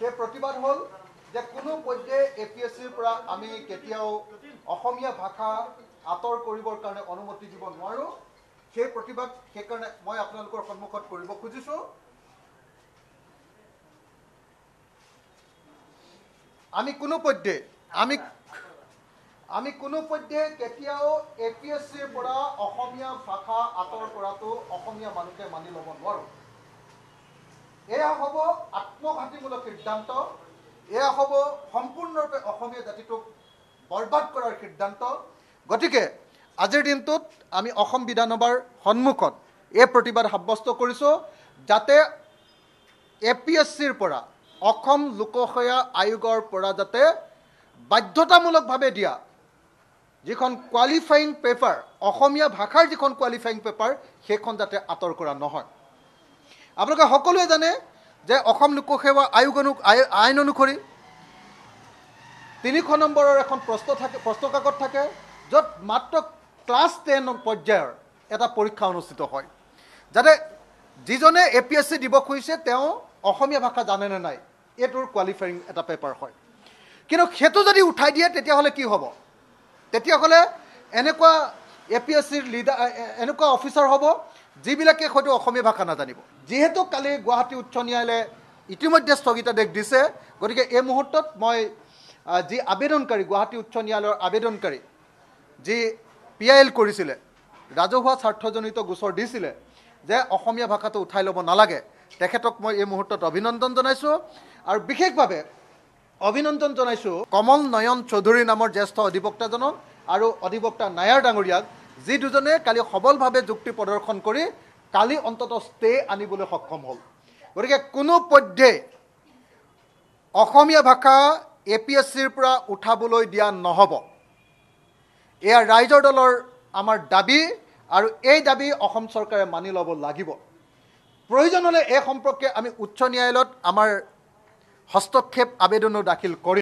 সেই প্ৰতিবাদ হ'ল যে কোনো পৰ্যায়ে APSCৰ পৰা আমি কেতিয়াও অসমীয়া ভাষা আঁতৰ কৰিবৰ কাৰণে অনুমতি দিব নোৱাৰোঁ। সেই প্ৰতিবাদ সেইকাৰণে মই আপোনালোকৰ সন্মুখত কৰিব খুজিছোঁ। আমি কোনো পৰ্যায়ে কেতিয়াও APSCৰ পৰা অসমীয়া ভাষা আঁতৰ কৰাটো অসমীয়া মানুহে মানি ল'ব নোৱাৰোঁ। এয়া হ'ব আত্মঘাতীমূলক সিদ্ধান্ত, এয়া হ'ব সম্পূৰ্ণৰূপে অসমীয়া জাতিটোক বৰবাদ কৰাৰ সিদ্ধান্ত। গতিকে আজিৰ দিনটোত আমি অসম বিধানসভাৰ সন্মুখত এই প্ৰতিবাদ সাব্যস্ত কৰিছোঁ, যাতে APSCৰ পৰা অসম লোকসেৱা আয়োগৰ পৰা যাতে বাধ্যতামূলকভাৱে দিয়া যিখন কোৱালিফাইং পেপাৰ, অসমীয়া ভাষাৰ যিখন কোৱালিফাইং পেপাৰ, সেইখন যাতে আঁতৰ কৰা নহয়। আপোনালোকে সকলোৱে জানে যে অসম লোকসেৱা আইন অনুসৰি 300 নম্বৰৰ এখন প্ৰশ্ন কাকত থাকে, য'ত মাত্ৰ ক্লাছ 10 পৰ্যায়ৰ এটা পৰীক্ষা অনুষ্ঠিত হয়, যাতে যিজনে APSC দিব খুজিছে তেওঁ অসমীয়া ভাষা জানে নে নাই এইটোৰ কোৱালিফাইং এটা পেপাৰ হয়। কিন্তু সেইটো যদি উঠাই দিয়ে তেতিয়াহ'লে কি হ'ব? তেতিয়াহ'লে এনেকুৱা APSCৰ লিডাৰ, এনেকুৱা অফিচাৰ হ'ব যিবিলাকে হয়তো অসমীয়া ভাষা নাজানিব। যিহেতু কালি গুৱাহাটী উচ্চ ন্যায়ালয়ে ইতিমধ্যে স্থগিতাদেশ দিছে, গতিকে এই মুহূৰ্তত মই যি আবেদনকাৰী, গুৱাহাটী উচ্চ ন্যায়ালয়ৰ আবেদনকাৰী যি PIL কৰিছিলে, ৰাজহুৱা স্বাৰ্থজনিত গোচৰ দিছিলে যে অসমীয়া ভাষাটো উঠাই ল'ব নালাগে, তেখেতক মই এই মুহূৰ্তত অভিনন্দন জনাইছোঁ। আৰু বিশেষভাৱে অভিনন্দন জনাইছোঁ কমল নয়ন চৌধুৰী নামৰ জ্যেষ্ঠ অধিবক্তাজনক আৰু অধিবক্তা নায়াৰ ডাঙৰীয়াক, যি দুজনে কালি সবলভাৱে যুক্তি প্ৰদৰ্শন কৰি কালি অন্ততঃ ষ্টে আনিবলৈ সক্ষম হ'ল। গতিকে কোনো পৰ্যায়ে অসমীয়া ভাষা APSCৰ পৰা উঠাবলৈ দিয়া নহ'ব। এয়া ৰাইজৰ দলৰ আমাৰ দাবী, আৰু এই দাবী অসম চৰকাৰে মানি ল'ব লাগিব। প্ৰয়োজন হ'লে এই সম্পৰ্কে আমি উচ্চ ন্যায়ালয়ত আমাৰ হস্তক্ষেপ আবেদনো দাখিল কৰিম।